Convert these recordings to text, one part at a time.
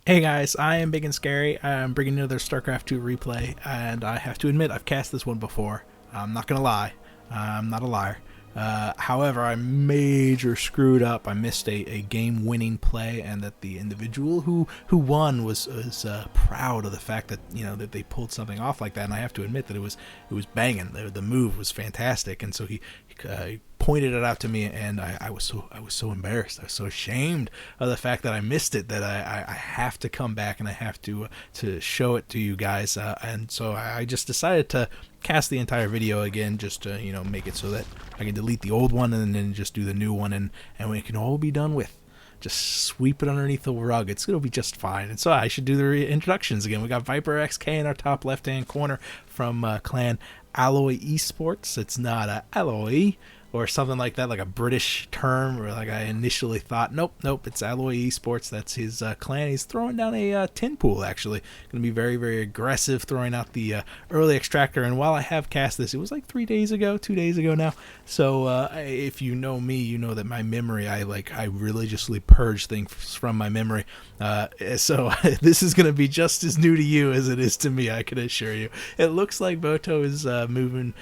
Hey guys, I am Ibigandscary. I'm bringing another StarCraft 2 replay, and I have to admit I've cast this one before. I'm not gonna lie, I'm not a liar. However, I major screwed up. I missed a game-winning play, and that the individual who won was proud of the fact that that they pulled something off like that. And I have to admit that it was banging. The move was fantastic, and so he pointed it out to me, and I was so embarrassed. I was so ashamed of the fact that I missed it that I have to come back and I have to show it to you guys. And so I just decided to cast the entire video again, just to make it so that I can delete the old one and then just do the new one, and we can all be done with. Just sweep it underneath the rug. It'll be just fine. And so I should do the introductions again. We got ViperXk in our top left-hand corner from clan AllyE Esports. It's not AllyE or something like that, like a British term, or like I initially thought. Nope, it's AllyE Esports. That's his clan. He's throwing down a tin pool, actually. Going to be very, very aggressive, throwing out the early extractor. And while I have cast this, it was like 2 days ago now. So if you know me, you know that my memory, I religiously purge things from my memory. So this is going to be just as new to you as it is to me, I can assure you. It looks like Voto is moving.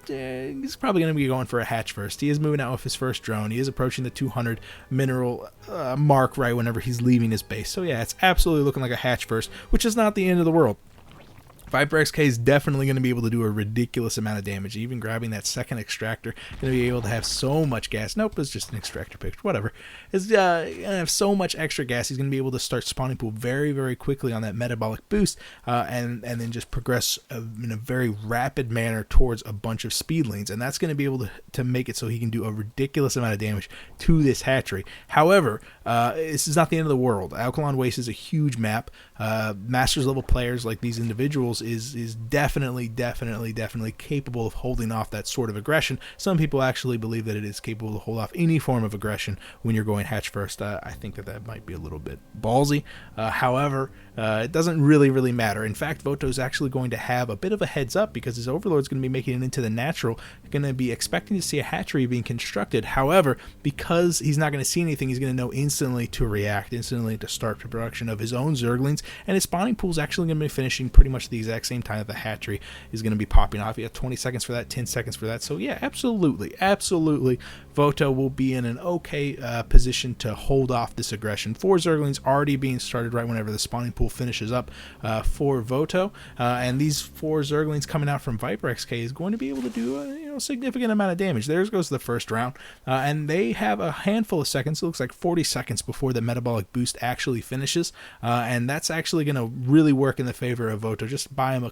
He's probably going to be going for a hatch first. He is moving out with his first drone. He is approaching the 200 mineral mark right whenever he's leaving his base. So yeah, it's absolutely looking like a hatch first, which is not the end of the world. ViperXk is definitely going to be able to do a ridiculous amount of damage. Even grabbing that second extractor, going to be able to have so much gas. Nope, it's just an extractor picture. Whatever. It's going to have so much extra gas. He's going to be able to start spawning pool very, very quickly on that metabolic boost, and then just progress in a very rapid manner towards a bunch of speed lanes. And that's going to be able to make it so he can do a ridiculous amount of damage to this hatchery. However, this is not the end of the world. Alkaline Waste is a huge map. Masters level players like these individuals is definitely capable of holding off that sort of aggression. Some people actually believe that it is capable to hold off any form of aggression when you're going hatch first. I think that might be a little bit ballsy. However, it doesn't really matter. In fact, Voto is actually going to have a bit of a heads up because his Overlord is going to be making it into the natural. Going to be expecting to see a hatchery being constructed. However, because he's not going to see anything, he's going to know instantly to react, instantly to start the production of his own Zerglings, and his spawning pool is actually going to be finishing pretty much the exact same time that the hatchery is going to be popping off. You have 20 seconds for that, 10 seconds for that. So yeah, absolutely, Voto will be in an okay position to hold off this aggression. 4 Zerglings already being started right whenever the spawning pool finishes up for Voto, and these 4 Zerglings coming out from ViperXk is going to be able to do a significant amount of damage. There goes the first round, and they have a handful of seconds. It looks like 40 seconds before the metabolic boost actually finishes, and that's actually going to really work in the favor of Voto. Just buy him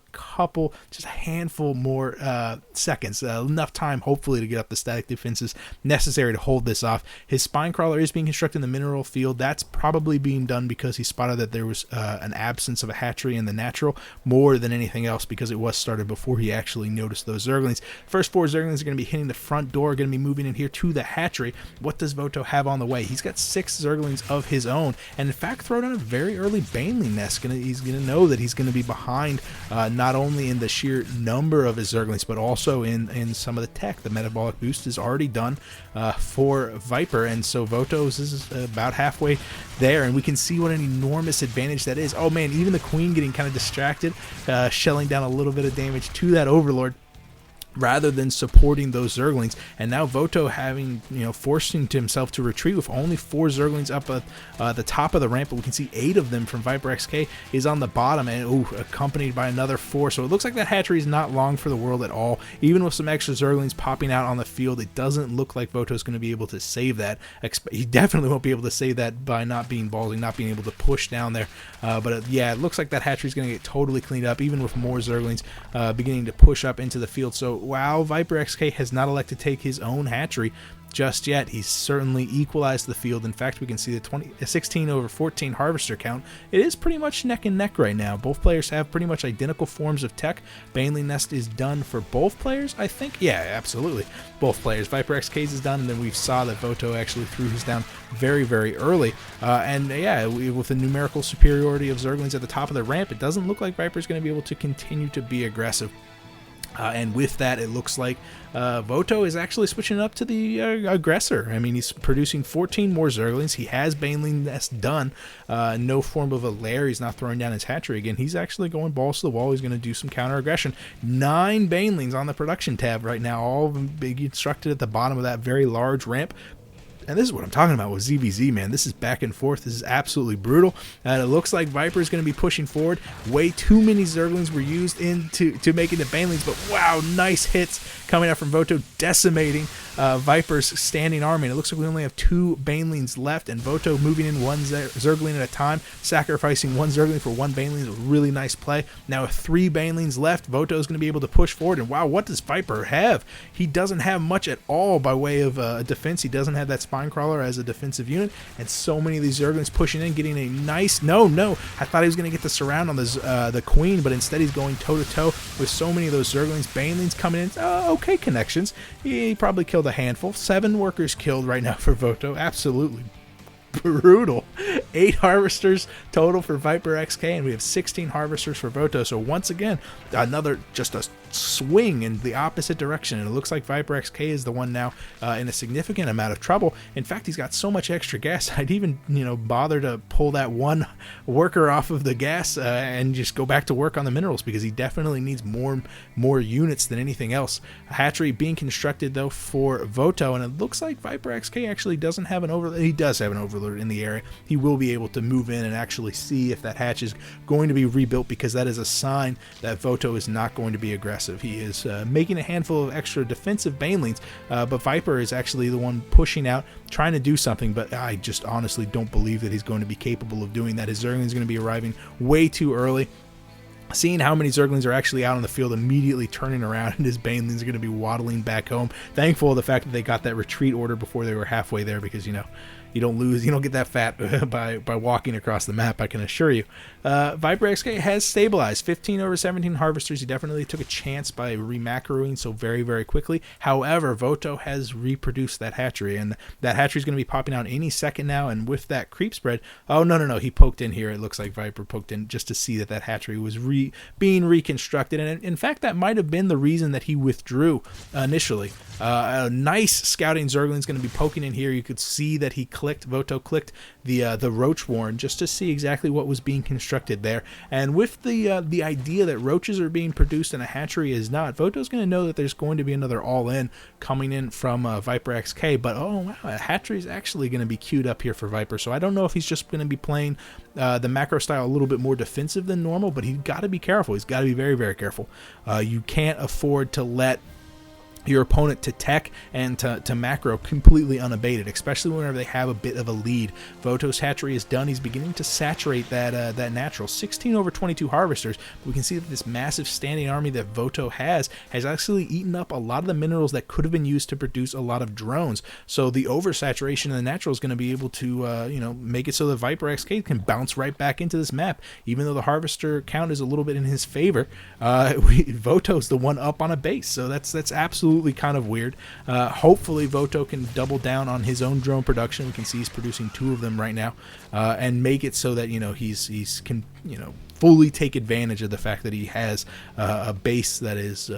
just a handful more seconds, enough time hopefully to get up the static defenses necessary to hold this off. His spine crawler is being constructed in the mineral field. That's probably being done because he spotted that there was an absence of a hatchery in the natural more than anything else, because it was started before he actually noticed those Zerglings. First 4 Zerglings are going to be hitting the front door, going to be moving in here to the hatchery. What does Voto have on the way? He's got 6 Zerglings of his own, and in fact throw down a very early Baneling nest. He's going to know that he's going to be behind not only in the sheer number of his Zerglings, but also in some of the tech. The metabolic boost is already done for Viper, and so Voto's is about halfway there, and we can see what an enormous advantage that is. Oh man, even the Queen getting kind of distracted, shelling down a little bit of damage to that Overlord rather than supporting those Zerglings. And now Voto having, forcing himself to retreat with only 4 Zerglings up at the top of the ramp, but we can see 8 of them from ViperXk is on the bottom, and accompanied by another 4. So it looks like that hatchery is not long for the world at all. Even with some extra Zerglings popping out on the field, it doesn't look like Voto is going to be able to save that. He definitely won't be able to save that by not being ballsy, not being able to push down there. But yeah, it looks like that hatchery is going to get totally cleaned up, even with more Zerglings beginning to push up into the field. So while ViperXk has not elected to take his own hatchery just yet, he's certainly equalized the field. In fact, we can see the 16 over 14 harvester count. It is pretty much neck and neck right now. Both players have pretty much identical forms of tech. Baneling nest is done for both players, I think. Yeah, absolutely. Both players. ViperXk's is done, and then we saw that Voto actually threw his down very early. And yeah, with the numerical superiority of Zerglings at the top of the ramp, it doesn't look like Viper's going to be able to continue to be aggressive. And with that, it looks like Voto is actually switching up to the aggressor. I mean, he's producing 14 more Zerglings. He has Baneling Nest done. No form of a lair. He's not throwing down his hatchery again. He's actually going balls to the wall. He's going to do some counter aggression. 9 Banelings on the production tab right now, all of them being constructed at the bottom of that very large ramp. And this is what I'm talking about with ZVZ, man. This is back and forth. This is absolutely brutal. And it looks like Viper is going to be pushing forward. Way too many Zerglings were used to make it to Banelings. But wow, nice hits coming out from Voto, decimating Viper's standing army. And it looks like we only have 2 Banelings left. And Voto moving in 1 Zergling at a time, sacrificing 1 Zergling for 1 Baneling is a really nice play. Now with 3 Banelings left, Voto is going to be able to push forward. And wow, what does Viper have? He doesn't have much at all by way of defense. He doesn't have that Spine Crawler as a defensive unit, and so many of these Zerglings pushing in, getting a nice no. I thought he was going to get the surround on the Queen, but instead he's going toe to toe with so many of those Zerglings. Banelings coming in, okay connections. He probably killed a handful. 7 workers killed right now for Voto. Absolutely brutal. 8 harvesters total for ViperXk, and we have 16 harvesters for Voto. So once again, another just a swing in the opposite direction, and it looks like ViperXk is the one now in a significant amount of trouble. In fact, he's got so much extra gas, I'd even bother to pull that 1 worker off of the gas and just go back to work on the minerals, because he definitely needs more units than anything else. A hatchery being constructed though for Voto, and it looks like ViperXk actually doesn't have an overload. He does have an overload in the area. He will be able to move in and actually see if that hatch is going to be rebuilt, because that is a sign that Voto is not going to be aggressive. He is making a handful of extra defensive Banelings, but Viper is actually the one pushing out, trying to do something, but I just honestly don't believe that he's going to be capable of doing that. His Zerglings is going to be arriving way too early. Seeing how many Zerglings are actually out on the field, immediately turning around, and his Banelings are going to be waddling back home. Thankful of the fact that they got that retreat order before they were halfway there, because you don't lose, you don't get that fat by walking across the map, I can assure you. ViperXk has stabilized 15 over 17 harvesters. He definitely took a chance by remacroing so very, very quickly. However, Voto has reproduced that hatchery, and that hatchery is going to be popping out any second now. And with that creep spread, oh no, he poked in here. It looks like Viper poked in just to see that hatchery was being reconstructed, and in fact that might have been the reason that he withdrew initially. A nice scouting Zergling is going to be poking in here. You could see that Voto clicked the Roach Warren just to see exactly what was being constructed there. And with the idea that roaches are being produced and a hatchery is not, Voto's going to know that there's going to be another all-in coming in from ViperXk. But oh wow, a hatchery is actually going to be queued up here for Viper. So I don't know if he's just going to be playing the macro style a little bit more defensive than normal, but he's got to be careful. He's got to be very, very careful. You can't afford to let your opponent to tech and to macro completely unabated, especially whenever they have a bit of a lead. Voto's hatchery is done. He's beginning to saturate that natural. 16 over 22 harvesters. But we can see that this massive standing army that Voto has actually eaten up a lot of the minerals that could have been used to produce a lot of drones. So the oversaturation of the natural is going to be able to make it so that ViperXk can bounce right back into this map. Even though the harvester count is a little bit in his favor, Voto's the one up on a base. So that's absolutely kind of weird. Hopefully Voto can double down on his own drone production. We can see he's producing 2 of them right now, and make it so that he's can fully take advantage of the fact that he has a base that is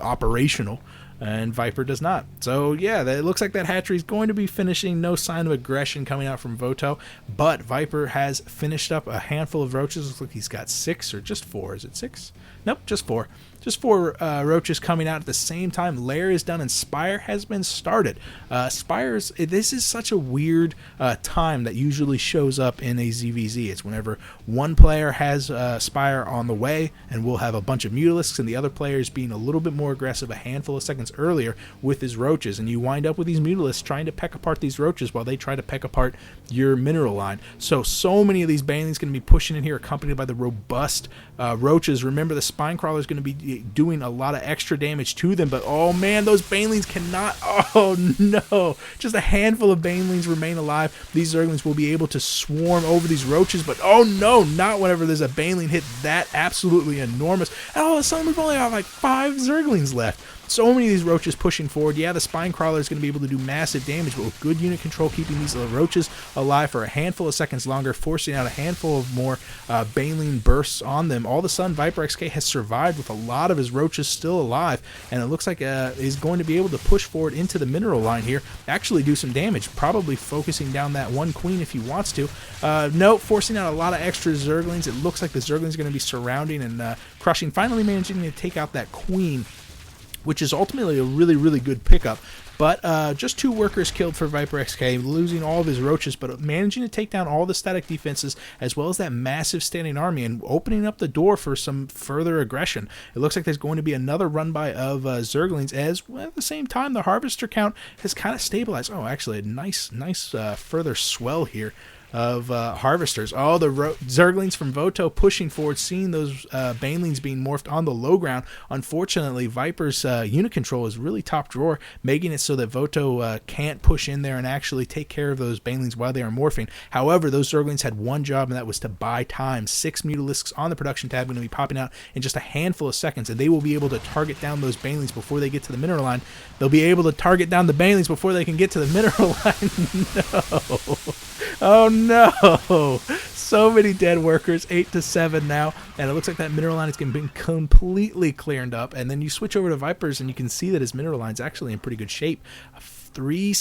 operational, and Viper does not. So yeah, it looks like that hatchery is going to be finishing. No sign of aggression coming out from Voto, but Viper has finished up a handful of roaches. Looks like he's got 6 or just 4. Is it 6? Nope, just 4. Just 4 roaches coming out at the same time. Lair is done and Spire has been started. This is such a weird time that usually shows up in a ZVZ. It's whenever one player has Spire on the way, and we'll have a bunch of Mutalisks, and the other player is being a little bit more aggressive a handful of seconds earlier with his roaches, and you wind up with these Mutalisks trying to peck apart these roaches while they try to peck apart your mineral line. So many of these Banelings going to be pushing in here, accompanied by the robust roaches. Remember, the Spine Crawler is going to be doing a lot of extra damage to them, but oh man, those Banelings cannot. Oh no, just a handful of Banelings remain alive. These Zerglings will be able to swarm over these roaches, but oh no, not whenever there's a Baneling hit that absolutely enormous. And all of a sudden we've only got like 5 Zerglings left. so many of these roaches pushing forward. Yeah, the spine crawler is going to be able to do massive damage, but with good unit control, keeping these little roaches alive for a handful of seconds longer, forcing out a handful of more baneling bursts on them. All of a sudden, ViperXk has survived with a lot of his roaches still alive, and it looks like he's going to be able to push forward into the mineral line here, actually do some damage, probably focusing down that one queen if he wants to. No, forcing out a lot of extra Zerglings. It looks like the Zerglings are going to be surrounding and crushing, finally managing to take out that queen, which is ultimately a really, really good pickup. But just 2 workers killed for ViperXk, losing all of his roaches, but managing to take down all the static defenses, as well as that massive standing army, and opening up the door for some further aggression. It looks like there's going to be another run-by of Zerglings, as well, at the same time, the Harvester count has kind of stabilized. Oh, actually, a nice further swell here of harvesters. Oh, the Zerglings from Voto pushing forward, seeing those banelings being morphed on the low ground. Unfortunately, Viper's unit control is really top drawer, making it so that Voto can't push in there and actually take care of those banelings while they are morphing. However, those Zerglings had one job, and that was to buy time. 6 Mutalisks on the production tab going to be popping out in just a handful of seconds, and they will be able to target down those banelings before they get to the mineral line. They'll be able to target down the banelings before they can get to the mineral line. No. Oh no! So many dead workers, 8 to 7 now, and it looks like that mineral line is going to be completely cleared up. And then you switch over to Vipers, and you can see that his mineral line is actually in pretty good shape. 3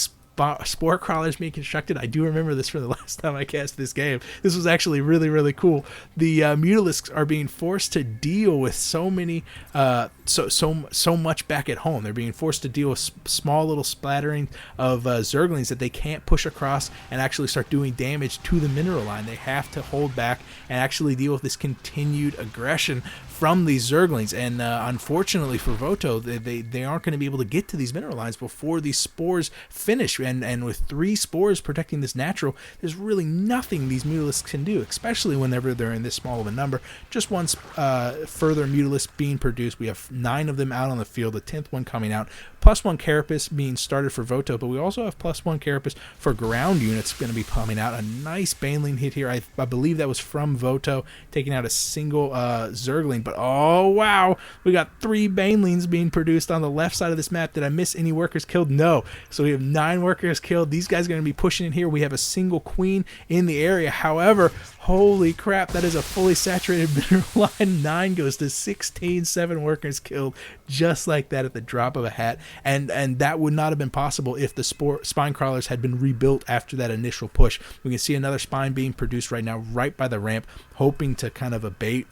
spore crawlers being constructed. I do remember this from the last time I cast this game. This was actually really, really cool. The Mutalisks are being forced to deal with so many, so much back at home. They're being forced to deal with small little splattering of Zerglings that they can't push across and actually start doing damage to the mineral line. They have to hold back and actually deal with this continued aggression from these Zerglings, and unfortunately for Voto, they aren't going to be able to get to these mineral lines before these spores finish, and with 3 spores protecting this natural, there's really nothing these Mutalisks can do, especially whenever they're in this small of a number. Just one further Mutalisk being produced. We have 9 of them out on the field, the 10th one coming out, +1 Carapace being started for Voto, but we also have +1 Carapace for ground units going to be coming out. A nice baneling hit here. I believe that was from Voto, taking out a single Zergling. But oh wow, we got 3 banelings being produced on the left side of this map. Did I miss any workers killed? No. So we have 9 workers killed. These guys are going to be pushing in here. We have a single queen in the area. However, holy crap, that is a fully saturated mineral line. 9 goes to 16, 7 workers killed, just like that at the drop of a hat. And that would not have been possible if the spine crawlers had been rebuilt after that initial push. We can see another spine being produced right now, right by the ramp, hoping to kind of abate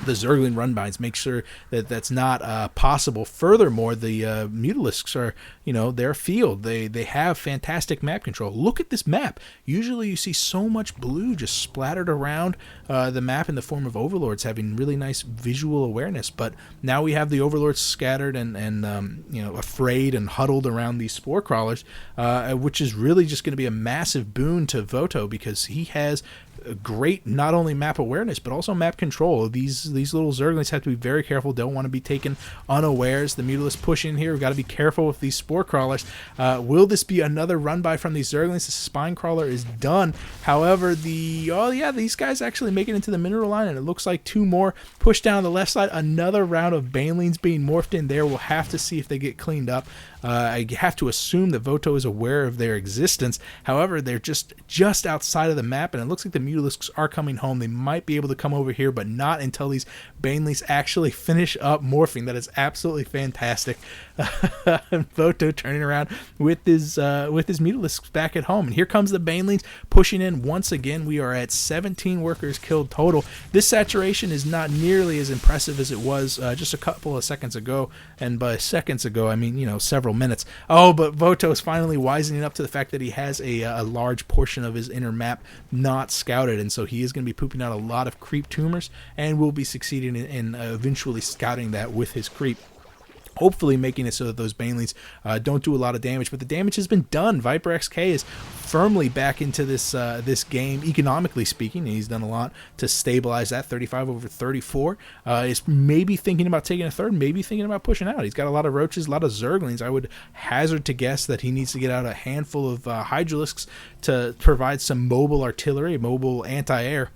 the Zergling run-bys, make sure that that's not possible. Furthermore, the Mutalisks are, their field. They have fantastic map control. Look at this map. Usually you see so much blue just splattered around the map in the form of overlords having really nice visual awareness, but now we have the overlords scattered and afraid and huddled around these spore crawlers, which is really just going to be a massive boon to Voto, because he has great not only map awareness but also map control. These little Zerglings have to be very careful, don't want to be taken unawares. The Mutalisk push in here. We've got to be careful with these spore crawlers. Will this be another run by from these Zerglings? The spine crawler is done. However, these guys actually make it into the mineral line, and it looks like 2 more push down the left side. Another round of banelings being morphed in there. We'll have to see if they get cleaned up. I have to assume that Voto is aware of their existence. However, they're just outside of the map, and it looks like the Mutalisks are coming home. They might be able to come over here, but not until these banelings actually finish up morphing. That is absolutely fantastic. Voto turning around with his Mutalisks back at home, and here comes the banelings pushing in once again. We are at 17 workers killed total. This saturation is not nearly as impressive as it was just a couple of seconds ago, and by seconds ago I mean several minutes. Oh, but Voto is finally wisening up to the fact that he has a large portion of his inner map not scouted, and so he is going to be pooping out a lot of creep tumors, and will be succeeding in eventually scouting that with his creep, hopefully making it so that those banelings don't do a lot of damage. But the damage has been done. ViperXk is firmly back into this game, economically speaking, and he's done a lot to stabilize that. 35 over 34. Is maybe thinking about taking a third, maybe thinking about pushing out. He's got a lot of roaches, a lot of Zerglings. I would hazard to guess that he needs to get out a handful of Hydralisks to provide some mobile artillery, mobile anti-air,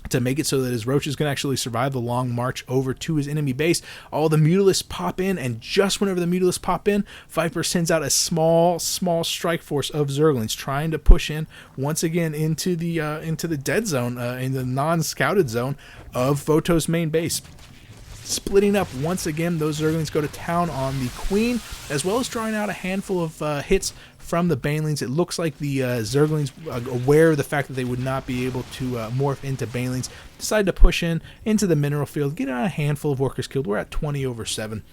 to make it so that his roaches can actually survive the long march over to his enemy base. All the Mutalisks pop in, and just whenever the Mutalisks pop in, Viper sends out a small strike force of Zerglings trying to push in once again into the dead zone, in the non-scouted zone of Voto's main base. Splitting up once again, those Zerglings go to town on the Queen, as well as drawing out a handful of hits from the Banelings. It looks like the Zerglings, aware of the fact that they would not be able to morph into Banelings, decided to push in into the mineral field, get out a handful of workers killed. We're at 20/7.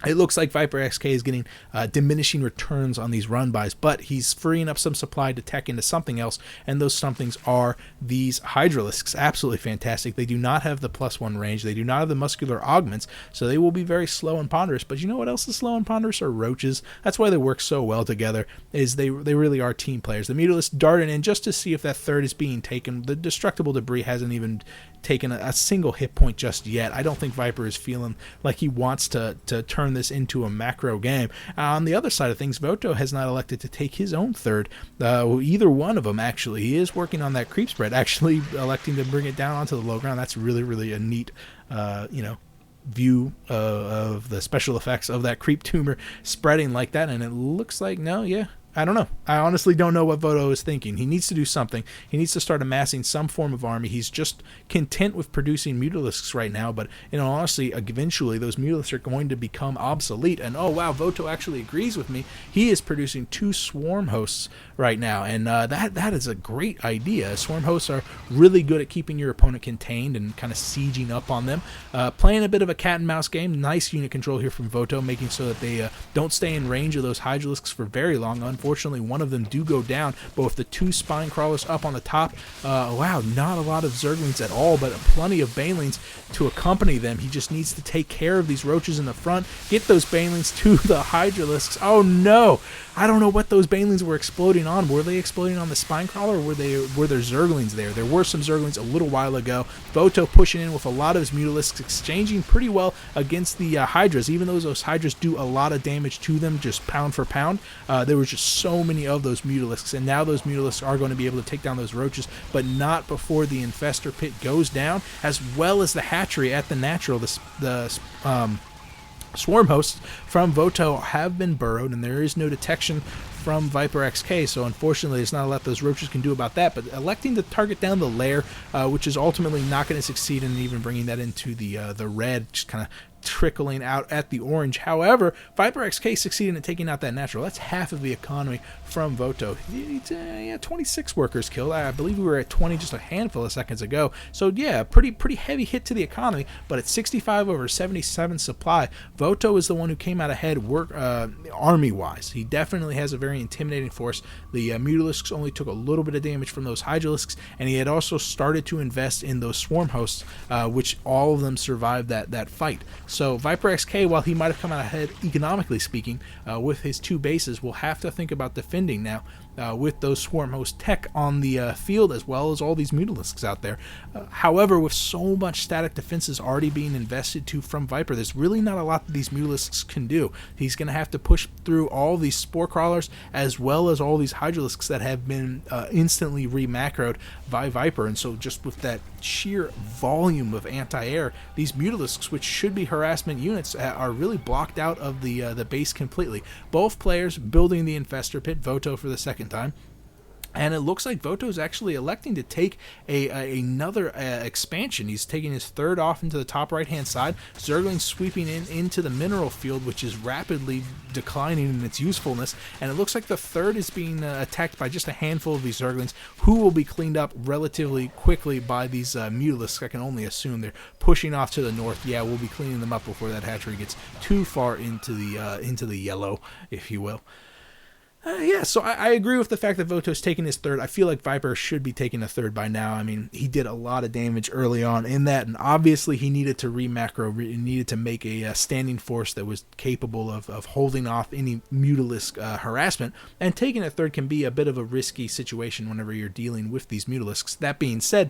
It looks like ViperXk is getting diminishing returns on these run-bys, but he's freeing up some supply to tech into something else, and those somethings are these Hydralisks. Absolutely fantastic. They do not have the +1 range. They do not have the muscular augments, so they will be very slow and ponderous. But you know what else is slow and ponderous? Are roaches. That's why they work so well together, is they really are team players. The Mutalisks darting in just to see if that third is being taken. The destructible debris hasn't even taken a single hit point just yet. I don't think Viper is feeling like he wants to turn this into a macro game. On the other side of things, Voto has not elected to take his own third. Either one of them, actually. He is working on that creep spread, actually electing to bring it down onto the low ground. That's really a neat, view of the special effects of that creep tumor spreading like that. And it looks like, I don't know. I honestly don't know what Voto is thinking. He needs to do something. He needs to start amassing some form of army. He's just content with producing Mutalisks right now, but honestly, eventually those Mutalisks are going to become obsolete. And oh wow, Voto actually agrees with me. He is producing 2 swarm hosts right now, and that is a great idea. Swarm hosts are really good at keeping your opponent contained and kind of sieging up on them. Playing a bit of a cat and mouse game. Nice unit control here from Voto, making so that they don't stay in range of those Hydralisks for very long. Unfortunately, one of them do go down, but with the 2 spine crawlers up on the top, wow, not a lot of Zerglings at all, but plenty of Banelings to accompany them. He just needs to take care of these roaches in the front, get those Banelings to the Hydralisks. Oh no! I don't know what those Banelings were exploding on. Were they exploding on the spine crawler, or were there Zerglings there? There were some Zerglings a little while ago. Voto pushing in with a lot of his Mutalisks, exchanging pretty well against the Hydras, even though those Hydras do a lot of damage to them, just pound for pound. There was just so many of those Mutalisks, and now those Mutalisks are going to be able to take down those roaches, but not before the Infestor Pit goes down, as well as the hatchery at the natural. The swarm hosts from Voto have been burrowed, and there is no detection from ViperXk, so unfortunately there's not a lot those roaches can do about that, but electing to target down the lair, which is ultimately not going to succeed in even bringing that into the red, just kind of trickling out at the orange. However, ViperXk succeeded in taking out that natural. That's half of the economy from Voto. 26 workers killed. I believe we were at 20 just a handful of seconds ago. So yeah, pretty heavy hit to the economy, but at 65/77 supply, Voto is the one who came out ahead army-wise. He definitely has a very intimidating force. The Mutalisks only took a little bit of damage from those Hydralisks, and he had also started to invest in those swarm hosts, which all of them survived that fight. So ViperXk, while he might have come out ahead economically speaking with his 2 bases, will have to think about defending now with those swarm host tech on the field, as well as all these Mutalisks out there. However, with so much static defenses already being invested to from Viper, there's really not a lot that these Mutalisks can do. He's going to have to push through all these spore crawlers, as well as all these Hydralisks that have been instantly remacroed by Viper. And so just with that sheer volume of anti-air, these Mutalisks, which should be harassment units, are really blocked out of the base completely. Both players building the Infestor Pit, Voto for the second time. And it looks like Voto is actually electing to take another expansion. He's taking his third off into the top right-hand side. Zerglings sweeping into the mineral field, which is rapidly declining in its usefulness. And it looks like the third is being attacked by just a handful of these Zerglings, who will be cleaned up relatively quickly by these Mutalisks. I can only assume they're pushing off to the north. Yeah, we'll be cleaning them up before that hatchery gets too far into the yellow, if you will. So I agree with the fact that Voto's taking his third. I feel like Viper should be taking a third by now. I mean, he did a lot of damage early on in that, and obviously he needed to he needed to make a standing force that was capable of holding off any Mutalisk harassment, and taking a third can be a bit of a risky situation whenever you're dealing with these Mutalisks. That being said,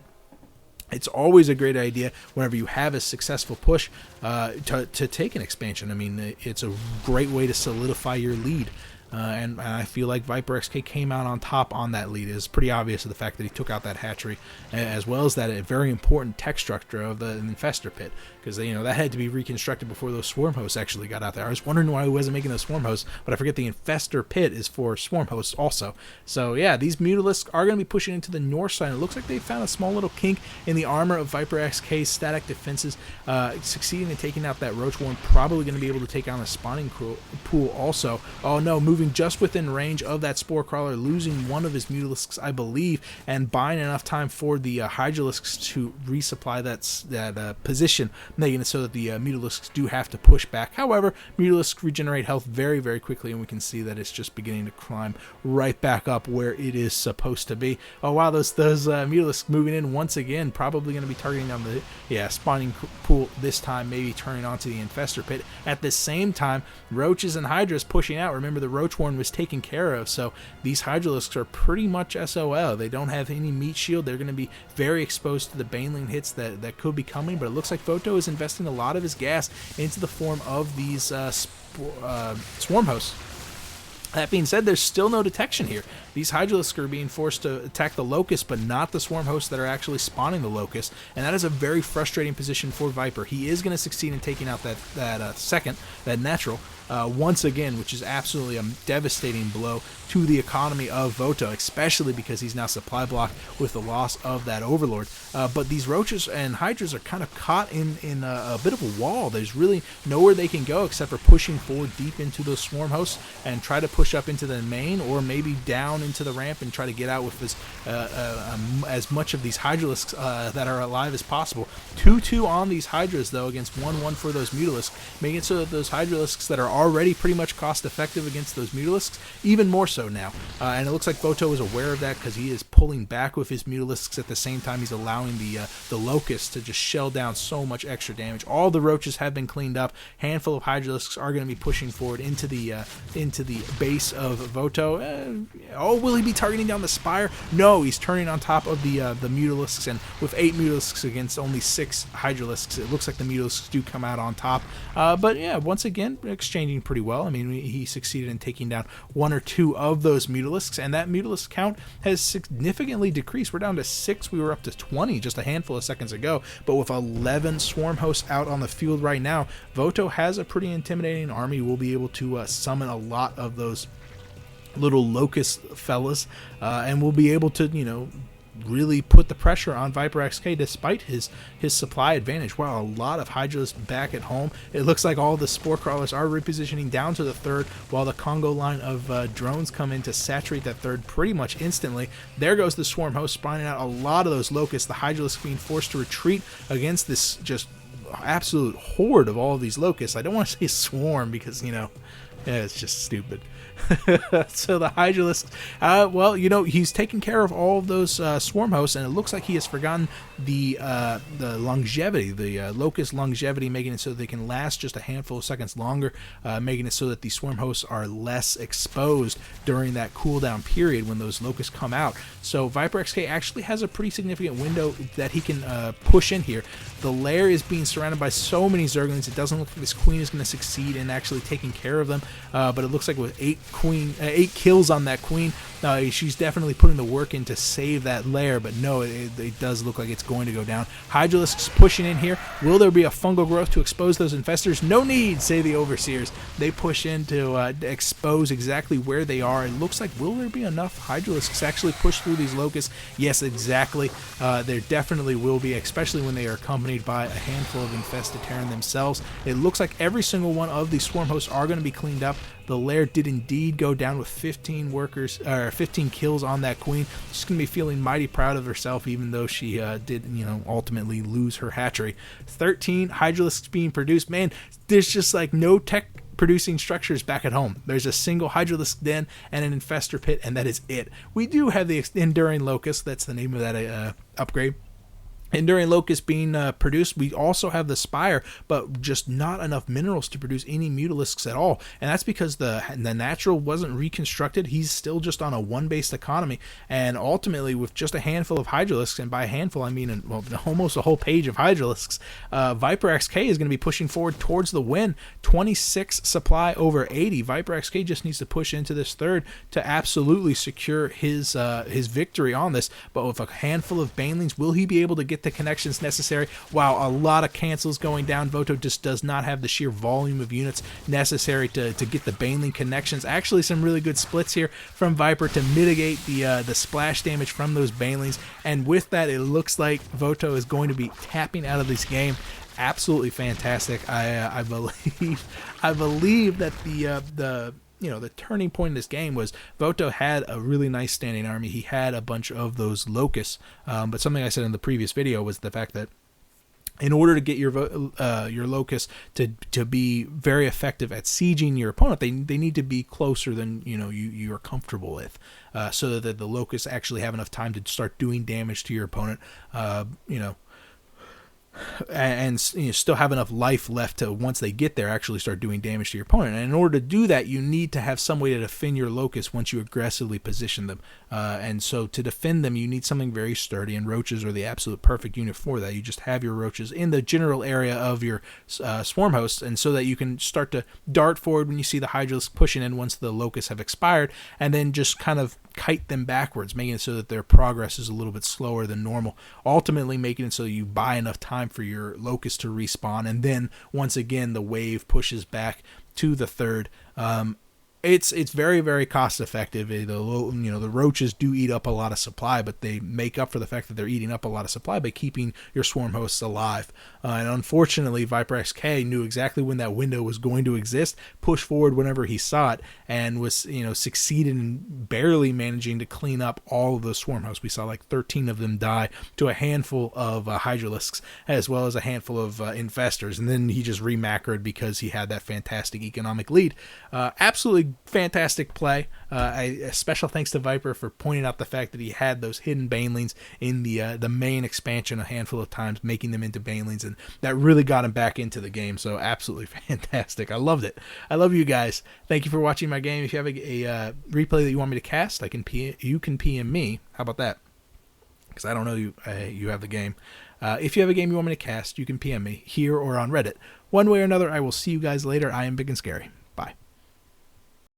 it's always a great idea whenever you have a successful push to take an expansion. I mean, it's a great way to solidify your lead. and I feel like ViperXk came out on top on that lead. It's pretty obvious of the fact that he took out that hatchery, as well as that very important tech structure of the infestor pit, because that had to be reconstructed before those swarm hosts actually got out there. I was wondering why he wasn't making those swarm hosts, but I forget the infestor pit is for swarm hosts also. So yeah, these Mutalisks are going to be pushing into the north side. It looks like they found a small little kink in the armor of ViperXk's static defenses, succeeding in taking out that Roach Warren. Probably going to be able to take on the spawning pool also. Oh no, moving just within range of that Spore Crawler, losing one of his Mutalisks, I believe, and buying enough time for the Hydralisks to resupply that position, making it so that the Mutalisks do have to push back. However, Mutalisks regenerate health very, very quickly, and we can see that it's just beginning to climb right back up where it is supposed to be. Oh wow, those Mutalisks moving in once again, probably going to be targeting on the spawning pool this time, maybe turning onto the infestor pit. At the same time, Roaches and Hydras pushing out. Remember, the Roach Warren was taken care of, so these Hydralisks are pretty much SOL. They don't have any meat shield. They're going to be very exposed to the Baneling hits that could be coming, but it looks like Voto is investing a lot of his gas into the form of these swarm hosts. That being said, there's still no detection here. These Hydralisks are being forced to attack the Locust, but not the swarm hosts that are actually spawning the Locust, and that is a very frustrating position for Viper. He is going to succeed in taking out that natural, once again, which is absolutely a devastating blow to the economy of Voto, especially because he's now supply blocked with the loss of that Overlord. But these Roaches and Hydras are kind of caught in a bit of a wall. There's really nowhere they can go except for pushing forward deep into those swarm hosts and try to push up into the main, or maybe down into the ramp and try to get out with as much of these Hydralisks that are alive as possible. 2-2 on these Hydras, though, against 1-1 for those Mutalisks, making it so that those Hydralisks that are already pretty much cost effective against those Mutalisks, even more so now. And it looks like Voto is aware of that, because he is pulling back with his Mutalisks at the same time he's allowing the Locust to just shell down so much extra damage. All the Roaches have been cleaned up. Handful of Hydralisks are going to be pushing forward into the base of Voto. Will he be targeting down the Spire? No, he's turning on top of the Mutalisks, and with 8 Mutalisks against only 6 Hydralisks, it looks like the Mutalisks do come out on top. But yeah, once again, exchanging pretty well. I mean, he succeeded in taking down 1 or 2 of those Mutalisks, and that Mutalisk count has significantly decreased. We're down to 6. We were up to 20 just a handful of seconds ago, but with 11 swarm hosts out on the field right now, Voto has a pretty intimidating army. We'll be able to summon a lot of those little Locust fellas, and we'll be able to, really put the pressure on ViperXk despite his supply advantage. Wow, a lot of Hydras back at home. It looks like all the Spore Crawlers are repositioning down to the third, while the Congo line of drones come in to saturate that third pretty much instantly. There goes the swarm host, spawning out a lot of those Locusts. The Hydralisks being forced to retreat against this just absolute horde of all of these Locusts. I don't want to say swarm because, it's just stupid. So the Hydralisk, he's taken care of all of those swarm hosts, and it looks like he has forgotten the longevity, the Locust longevity, making it so that they can last just a handful of seconds longer, making it so that the swarm hosts are less exposed during that cooldown period when those Locusts come out. So ViperXk actually has a pretty significant window that he can push in here. The lair is being surrounded by so many Zerglings, it doesn't look like this Queen is going to succeed in actually taking care of them, but it looks like with 8 kills on that Queen, she's definitely putting the work in to save that lair, but no, it does look like it's going to go down. Hydralisks pushing in here. Will there be a fungal growth to expose those infestors? No need, say the Overseers. They push in to expose exactly where they are. It looks like, will there be enough Hydralisks to actually push through these Locusts? Yes, exactly. There definitely will be, especially when they are accompanied by a handful of infested Terran themselves. It looks like every single one of these swarm hosts are going to be cleaned up. The lair did indeed go down with 15 kills on that Queen. She's going to be feeling mighty proud of herself, even though she did, ultimately lose her hatchery. 13 Hydralisks being produced. Man, there's just like no tech producing structures back at home. There's a single Hydralisk den and an infestor pit, and that is it. We do have the Enduring Locust. That's the name of that upgrade. Enduring Locust being produced. We also have the Spire, but just not enough minerals to produce any Mutalisks at all. And that's because the natural wasn't reconstructed. He's still just on a one-based economy. And ultimately, with just a handful of Hydralisks, and by a handful I mean almost a whole page of Hydralisks, ViperXk is going to be pushing forward towards the win. 26 supply over 80. ViperXk just needs to push into this third to absolutely secure his victory on this. But with a handful of Banelings, will he be able to get the connections necessary? Wow, a lot of cancels going down. Voto just does not have the sheer volume of units necessary to get the Baneling connections. Actually, some really good splits here from Viper to mitigate the splash damage from those Banelings, and with that, it looks like Voto is going to be tapping out of this game. Absolutely fantastic. I believe that the turning point in this game was Voto had a really nice standing army. He had a bunch of those locusts, but something I said in the previous video was the fact that in order to get your locusts to be very effective at sieging your opponent, they need to be closer than you are comfortable with, so that the locusts actually have enough time to start doing damage to your opponent. And still have enough life left to, once they get there, actually start doing damage to your opponent. And in order to do that, you need to have some way to defend your locusts once you aggressively position them. And so to defend them, you need something very sturdy, and roaches are the absolute perfect unit for that. You just have your roaches in the general area of your swarm hosts, and so that you can start to dart forward when you see the Hydralisk pushing in once the locusts have expired, and then just kind of kite them backwards, making it so that their progress is a little bit slower than normal, ultimately making it so you buy enough time for your locust to respawn, and then once again the wave pushes back to the third. It's very, very cost effective. The roaches do eat up a lot of supply, but they make up for the fact that they're eating up a lot of supply by keeping your swarm hosts alive. And unfortunately, ViperXk knew exactly when that window was going to exist, pushed forward whenever he saw it, and was succeeded in barely managing to clean up all of those swarm hosts. We saw like 13 of them die to a handful of Hydralisks, as well as a handful of infestors, and then he just remacroed because he had that fantastic economic lead. Absolutely fantastic play. A special thanks to Viper for pointing out the fact that he had those hidden Banelings in the main expansion a handful of times, making them into Banelings, and that really got him back into the game. So absolutely fantastic. I loved it. I love you guys. Thank you for watching my game. If you have a replay that you want me to cast, you can PM me. How about that? Because I don't know you have the game. If you have a game you want me to cast, you can PM me here or on Reddit. One way or another, I will see you guys later. I am Ibigandscary. Bye.